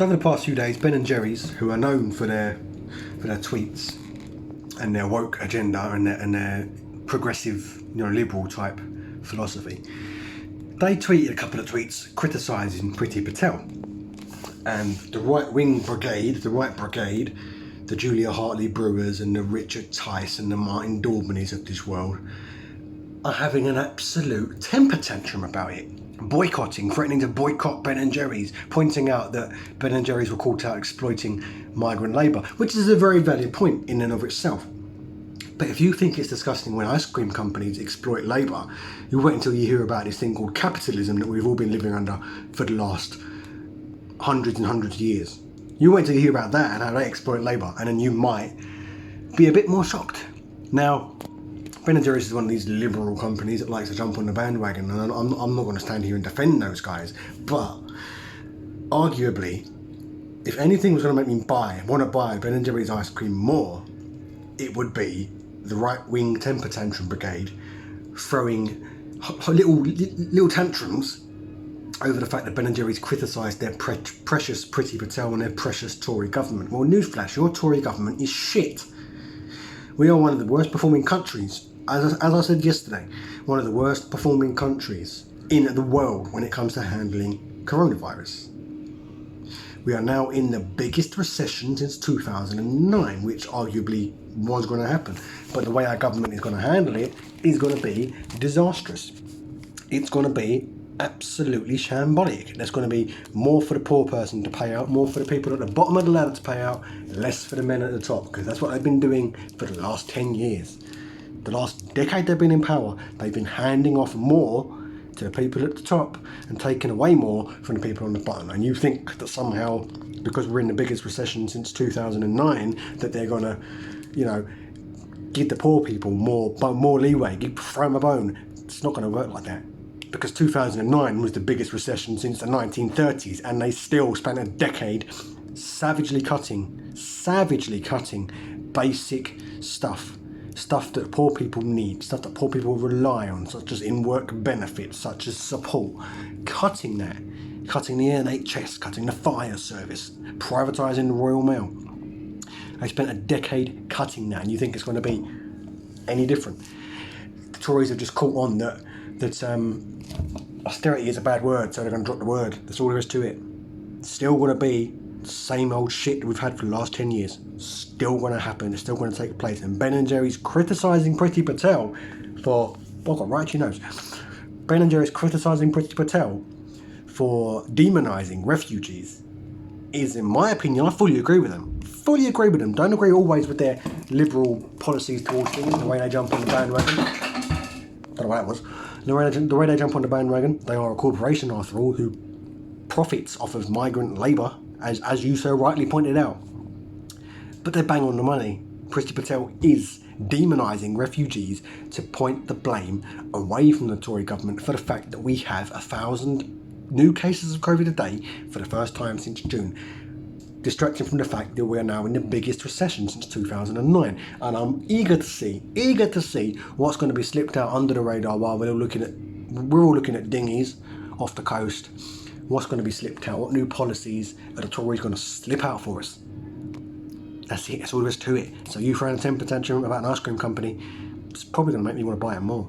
So over the past few days, Ben and Jerry's, who are known for their tweets and their woke agenda and their progressive, liberal type philosophy, they tweeted a couple of tweets criticising Priti Patel and the right brigade, the Julia Hartley Brewers and the Richard Tice and the Martin Daubneys of this world are having an absolute temper tantrum about it. Boycotting, threatening to boycott Ben and Jerry's, pointing out that Ben and Jerry's were caught out exploiting migrant labour, which is a very valid point in and of itself. But if you think it's disgusting when ice cream companies exploit labour, you wait until you hear about this thing called capitalism that we've all been living under for the last hundreds and hundreds of years. You wait until you hear about that and how they exploit labour, and then you might be a bit more shocked. Now, Ben & Jerry's is one of these liberal companies that likes to jump on the bandwagon, and I'm not going to stand here and defend those guys, but arguably, if anything was going to make me want to buy Ben & Jerry's ice cream more, it would be the right-wing temper tantrum brigade throwing little tantrums over the fact that Ben & Jerry's criticised their precious Priti Patel and their precious Tory government. Well, newsflash, your Tory government is shit. We are one of the worst performing countries, as I said yesterday, one of the worst performing countries in the world when it comes to handling coronavirus. We are now in the biggest recession since 2009, which arguably was going to happen. But the way our government is going to handle it is going to be disastrous. It's going to be absolutely shambolic. There's going to be more for the poor person to pay out, more for the people at the bottom of the ladder to pay out, less for the men at the top, because that's what they've been doing for the last 10 years. The last decade they've been in power, they've been handing off more to the people at the top and taking away more from the people on the bottom. And you think that somehow, because we're in the biggest recession since 2009, that they're going to, give the poor people more leeway, throw them a bone. It's not going to work like that. Because 2009 was the biggest recession since the 1930s, and they still spent a decade savagely cutting basic stuff that poor people need, stuff that poor people rely on, such as in-work benefits, such as support. Cutting the NHS, cutting the fire service, privatising the Royal Mail. They spent a decade cutting that, and you think it's going to be any different? The Tories have just caught on that austerity is a bad word, so they're going to drop the word. That's all there is to it. It's still going to be the same old shit that we've had for the last 10 years. Still going to happen. It's still going to take place. And Ben & Jerry's criticising Priti Patel for... Oh, God, right to your nose. Ben & Jerry's criticising Priti Patel for demonising refugees is, in my opinion, I fully agree with them. Don't agree always with their liberal policies towards things, the way they jump on the bandwagon. Don't know what that was. The way they jump on the bandwagon, they are a corporation, after all, who profits off of migrant labour, as you so rightly pointed out. But they bang on the money. Priti Patel is demonising refugees to point the blame away from the Tory government for the fact that we have 1,000 new cases of COVID a day for the first time since June, distracting from the fact that we are now in the biggest recession since 2009. And I'm eager to see what's going to be slipped out under the radar while we're all looking at dinghies off the coast. What's going to be slipped out? What new policies are the Tories going to slip out for us? That's it. That's all there is to it. So you throwing a temper tantrum about an ice cream company, it's probably going to make me want to buy it more.